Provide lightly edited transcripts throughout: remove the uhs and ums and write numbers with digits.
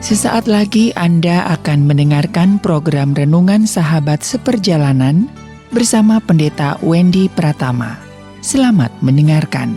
Sesaat lagi Anda akan mendengarkan program Renungan Sahabat Seperjalanan bersama Pendeta Wendy Pratama. Selamat mendengarkan.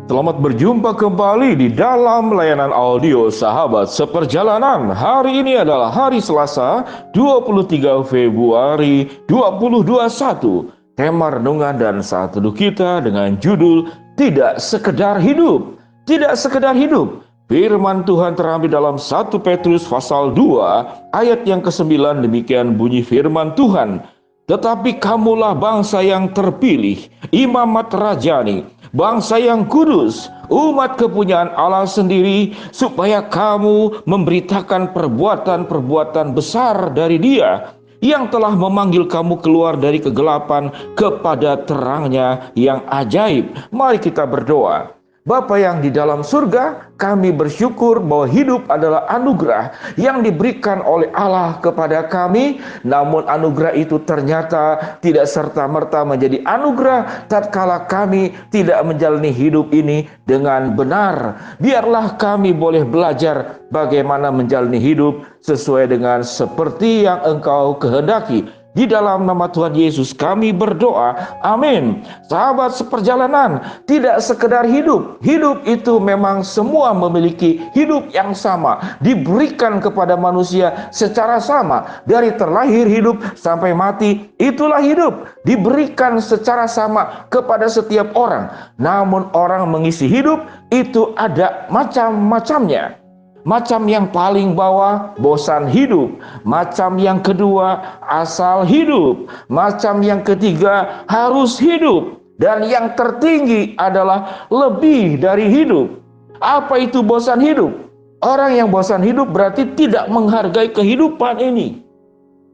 Selamat berjumpa kembali di dalam layanan audio Sahabat Seperjalanan. Hari ini adalah hari Selasa, 23 Februari 2021. Tema renungan dan saat teduh kita dengan judul Tidak Sekedar Hidup. Tidak sekedar hidup. Firman Tuhan terambil dalam 1 Petrus pasal 2 ayat yang ke-9, demikian bunyi firman Tuhan. Tetapi kamulah bangsa yang terpilih, imamat rajani, bangsa yang kudus, umat kepunyaan Allah sendiri, supaya kamu memberitakan perbuatan-perbuatan besar dari Dia yang telah memanggil kamu keluar dari kegelapan kepada terangnya yang ajaib. Mari kita berdoa. Bapa yang di dalam surga, kami bersyukur bahwa hidup adalah anugerah yang diberikan oleh Allah kepada kami. Namun anugerah itu ternyata tidak serta-merta menjadi anugerah tatkala kami tidak menjalani hidup ini dengan benar. Biarlah kami boleh belajar bagaimana menjalani hidup sesuai dengan seperti yang Engkau kehendaki. Di dalam nama Tuhan Yesus kami berdoa, amin. Sahabat seperjalanan, tidak sekedar hidup. Hidup itu memang semua memiliki hidup yang sama, diberikan kepada manusia secara sama. Dari terlahir hidup sampai mati, itulah hidup. Diberikan secara sama kepada setiap orang. Namun orang mengisi hidup itu ada macam-macamnya. Macam yang paling bawah, bosan hidup. Macam yang kedua, asal hidup. Macam yang ketiga, harus hidup. Dan yang tertinggi adalah lebih dari hidup. Apa itu bosan hidup? Orang yang bosan hidup berarti tidak menghargai kehidupan ini.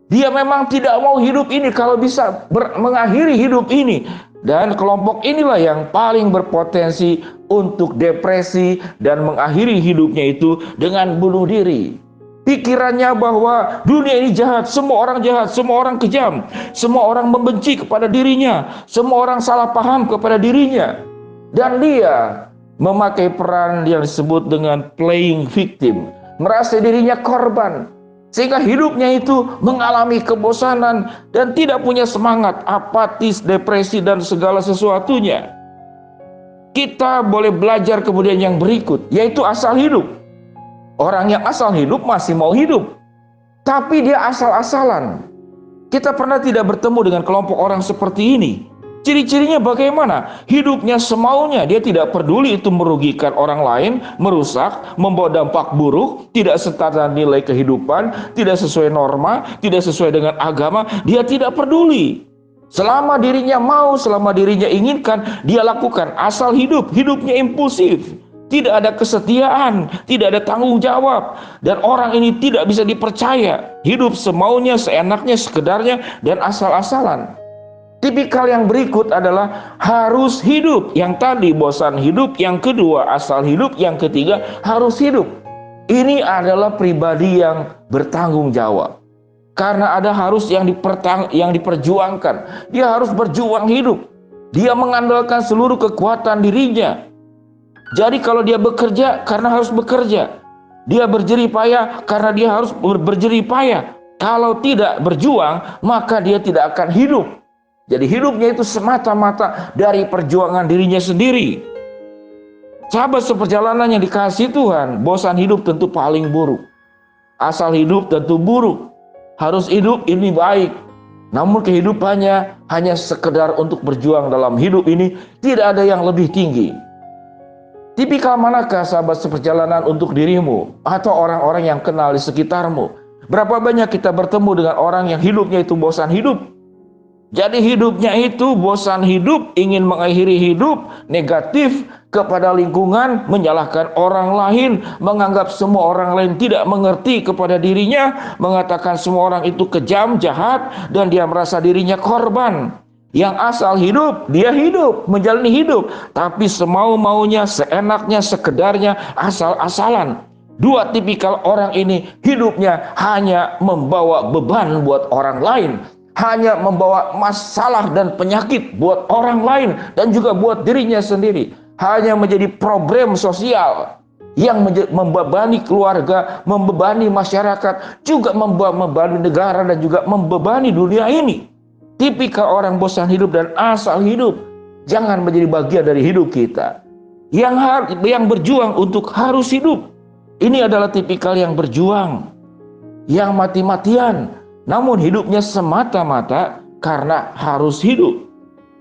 Dia memang tidak mau hidup ini kalau bisa mengakhiri hidup ini. Dan kelompok inilah yang paling berpotensi untuk depresi dan mengakhiri hidupnya itu dengan bunuh diri. Pikirannya bahwa dunia ini jahat, semua orang jahat, semua orang kejam, semua orang membenci kepada dirinya, semua orang salah paham kepada dirinya. Dan dia memakai peran yang disebut dengan playing victim, merasa dirinya korban. Sehingga hidupnya itu mengalami kebosanan dan tidak punya semangat, apatis, depresi, dan segala sesuatunya. Kita boleh belajar kemudian yang berikut, yaitu asal hidup. Orang yang asal hidup masih mau hidup, tapi dia asal-asalan. Kita pernah tidak bertemu dengan kelompok orang seperti ini. Ciri-cirinya bagaimana? Hidupnya semaunya, dia tidak peduli itu merugikan orang lain, merusak, membawa dampak buruk, tidak setara nilai kehidupan, tidak sesuai norma, tidak sesuai dengan agama, dia tidak peduli. Selama dirinya mau, selama dirinya inginkan, dia lakukan. Asal hidup, hidupnya impulsif. Tidak ada kesetiaan, tidak ada tanggung jawab. Dan orang ini tidak bisa dipercaya. Hidup semaunya, seenaknya, sekedarnya, dan asal-asalan. Tipikal yang berikut adalah harus hidup. Yang tadi bosan hidup, yang kedua asal hidup, yang ketiga harus hidup. Ini adalah pribadi yang bertanggung jawab. Karena ada harus yang diperjuangkan. Dia harus berjuang hidup. Dia mengandalkan seluruh kekuatan dirinya. Jadi kalau dia bekerja karena harus bekerja. Dia berjerih payah karena dia harus berjerih payah. Kalau tidak berjuang, maka dia tidak akan hidup. Jadi hidupnya itu semata-mata dari perjuangan dirinya sendiri. Sahabat seperjalanan yang dikasihi Tuhan, bosan hidup tentu paling buruk. Asal hidup tentu buruk. Harus hidup ini baik. Namun kehidupannya hanya sekedar untuk berjuang dalam hidup ini, tidak ada yang lebih tinggi. Tipikal manakah sahabat seperjalanan untuk dirimu atau orang-orang yang kenal di sekitarmu? Berapa banyak kita bertemu dengan orang yang hidupnya itu bosan hidup? Jadi hidupnya itu bosan hidup, ingin mengakhiri hidup, negatif kepada lingkungan, menyalahkan orang lain, menganggap semua orang lain tidak mengerti kepada dirinya, mengatakan semua orang itu kejam, jahat, dan dia merasa dirinya korban. Yang asal hidup, dia hidup, menjalani hidup, tapi semau-maunya, seenaknya, sekedarnya, asal-asalan. Dua tipikal orang ini hidupnya hanya membawa beban buat orang lain. hanya membawa masalah dan penyakit buat orang lain dan juga buat dirinya sendiri. Hanya menjadi problem sosial yang membebani keluarga, membebani masyarakat, juga membebani negara dan juga membebani dunia ini. Tipikal orang bosan hidup dan asal hidup jangan menjadi bagian dari hidup kita. Yang berjuang untuk harus hidup, ini adalah tipikal yang berjuang, yang mati-matian, namun hidupnya semata-mata karena harus hidup.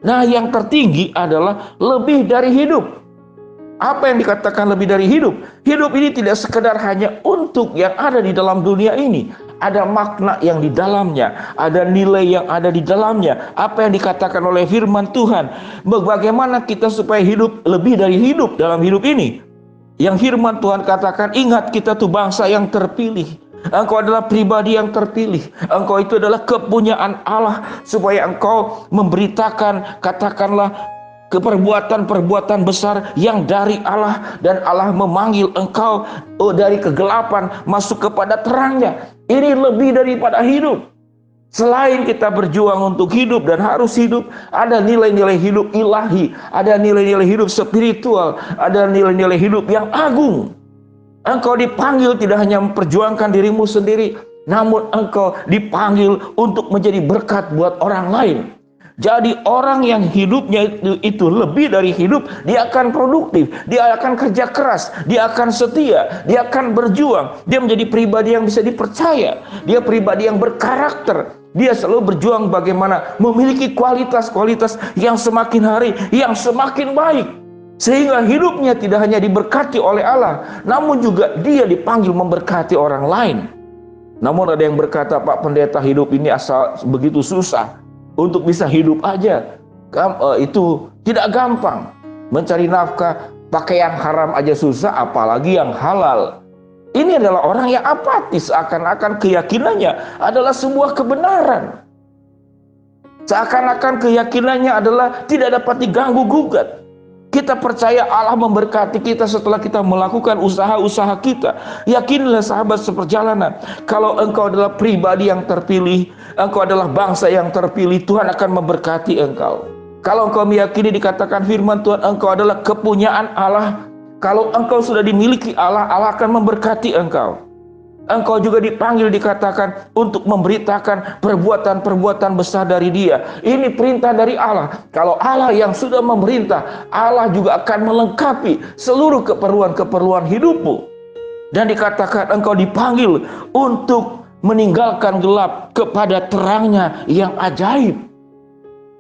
Nah, yang tertinggi adalah lebih dari hidup. Apa yang dikatakan lebih dari hidup? Hidup ini tidak sekedar hanya untuk yang ada di dalam dunia ini. Ada makna yang di dalamnya, ada nilai yang ada di dalamnya. Apa yang dikatakan oleh firman Tuhan, bagaimana kita supaya hidup lebih dari hidup dalam hidup ini. Yang firman Tuhan katakan, ingat kita tuh bangsa yang terpilih. Engkau adalah pribadi yang terpilih. Engkau itu adalah kepunyaan Allah, supaya engkau memberitakan, katakanlah, perbuatan-perbuatan besar yang dari Allah, dan Allah memanggil engkau dari kegelapan masuk kepada terangnya. Ini lebih daripada hidup. Selain kita berjuang untuk hidup dan harus hidup, ada nilai-nilai hidup ilahi, ada nilai-nilai hidup spiritual, ada nilai-nilai hidup yang agung. Engkau dipanggil tidak hanya memperjuangkan dirimu sendiri, namun engkau dipanggil untuk menjadi berkat buat orang lain. Jadi orang yang hidupnya itu lebih dari hidup, dia akan produktif, dia akan kerja keras, dia akan setia, dia akan berjuang, dia menjadi pribadi yang bisa dipercaya, dia pribadi yang berkarakter, dia selalu berjuang bagaimana memiliki kualitas-kualitas yang semakin hari, yang semakin baik. Sehingga hidupnya tidak hanya diberkati oleh Allah, namun juga dia dipanggil memberkati orang lain. Namun ada yang berkata, Pak Pendeta, hidup ini asal begitu susah. Untuk bisa hidup aja, itu tidak gampang. Mencari nafkah, pakai yang haram aja susah, apalagi yang halal. Ini adalah orang yang apatis, seakan-akan keyakinannya adalah sebuah kebenaran. Seakan-akan keyakinannya adalah tidak dapat diganggu-gugat. Kita percaya Allah memberkati kita setelah kita melakukan usaha-usaha kita. Yakinlah sahabat seperjalanan, kalau engkau adalah pribadi yang terpilih, engkau adalah bangsa yang terpilih, Tuhan akan memberkati engkau. Kalau engkau meyakini dikatakan firman Tuhan, engkau adalah kepunyaan Allah. Kalau engkau sudah dimiliki Allah, Allah akan memberkati engkau. Engkau juga dipanggil, dikatakan, untuk memberitakan perbuatan-perbuatan besar dari Dia. Ini perintah dari Allah. Kalau Allah yang sudah memerintah, Allah juga akan melengkapi seluruh keperluan-keperluan hidupmu. Dan dikatakan engkau dipanggil untuk meninggalkan gelap kepada terangnya yang ajaib.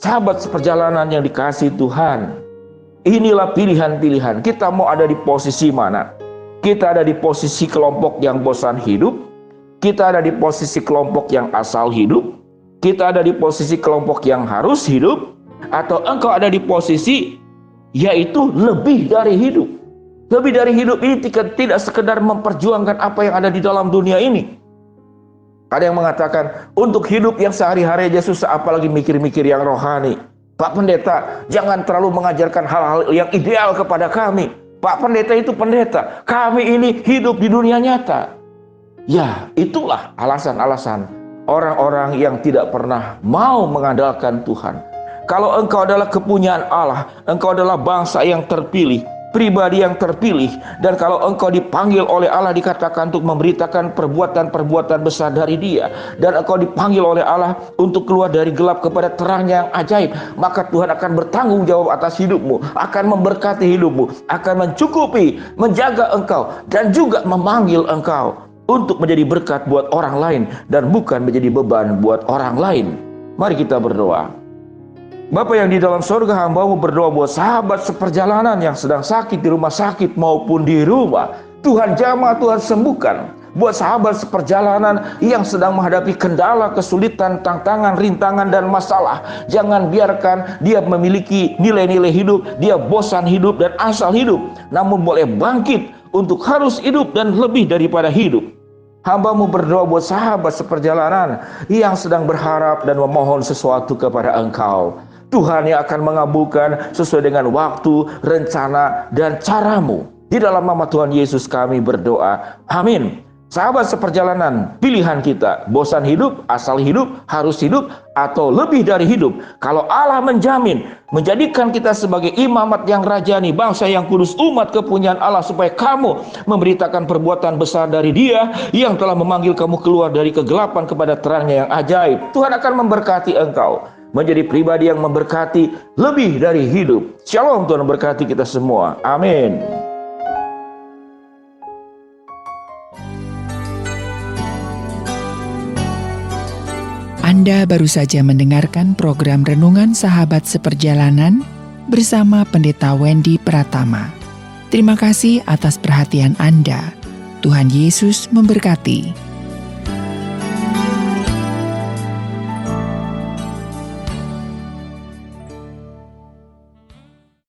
Sahabat seperjalanan yang dikasihi Tuhan, inilah pilihan-pilihan. Kita mau ada di posisi mana? Kita ada di posisi kelompok yang bosan hidup, kita ada di posisi kelompok yang asal hidup, kita ada di posisi kelompok yang harus hidup, atau engkau ada di posisi yaitu lebih dari hidup. Lebih dari hidup ini tidak sekedar memperjuangkan apa yang ada di dalam dunia ini. Ada yang mengatakan, untuk hidup yang sehari-hari aja susah, apalagi mikir-mikir yang rohani. Pak Pendeta, jangan terlalu mengajarkan hal-hal yang ideal kepada kami. Pak Pendeta itu pendeta, kami ini hidup di dunia nyata. Ya, itulah alasan-alasan orang-orang yang tidak pernah mau mengandalkan Tuhan. Kalau engkau adalah kepunyaan Allah, engkau adalah bangsa yang terpilih, pribadi yang terpilih, dan kalau engkau dipanggil oleh Allah, dikatakan untuk memberitakan perbuatan-perbuatan besar dari Dia, dan engkau dipanggil oleh Allah untuk keluar dari gelap kepada terangnya yang ajaib, maka Tuhan akan bertanggung jawab atas hidupmu, akan memberkati hidupmu, akan mencukupi, menjaga engkau, dan juga memanggil engkau untuk menjadi berkat buat orang lain dan bukan menjadi beban buat orang lain. Mari kita berdoa. Bapa yang di dalam surga, hamba-Mu berdoa buat sahabat seperjalanan yang sedang sakit di rumah sakit maupun di rumah. Tuhan jamah, Tuhan sembuhkan. Buat sahabat seperjalanan yang sedang menghadapi kendala, kesulitan, tantangan, rintangan, dan masalah, jangan biarkan dia memiliki nilai-nilai hidup, dia bosan hidup dan asal hidup, namun boleh bangkit untuk harus hidup dan lebih daripada hidup. Hamba-Mu berdoa buat sahabat seperjalanan yang sedang berharap dan memohon sesuatu kepada Engkau. Tuhan yang akan mengabulkan sesuai dengan waktu, rencana, dan cara-Mu. Di dalam nama Tuhan Yesus kami berdoa. Amin. Sahabat seperjalanan, pilihan kita, bosan hidup, asal hidup, harus hidup, atau lebih dari hidup. Kalau Allah menjamin, menjadikan kita sebagai imamat yang rajani, bangsa yang kudus, umat kepunyaan Allah, supaya kamu memberitakan perbuatan besar dari Dia yang telah memanggil kamu keluar dari kegelapan kepada terangnya yang ajaib. Tuhan akan memberkati engkau menjadi pribadi yang memberkati lebih dari hidup. Shalom, Tuhan memberkati kita semua. Amin. Anda baru saja mendengarkan program Renungan Sahabat Seperjalanan bersama Pendeta Wendy Pratama. Terima kasih atas perhatian Anda. Tuhan Yesus memberkati.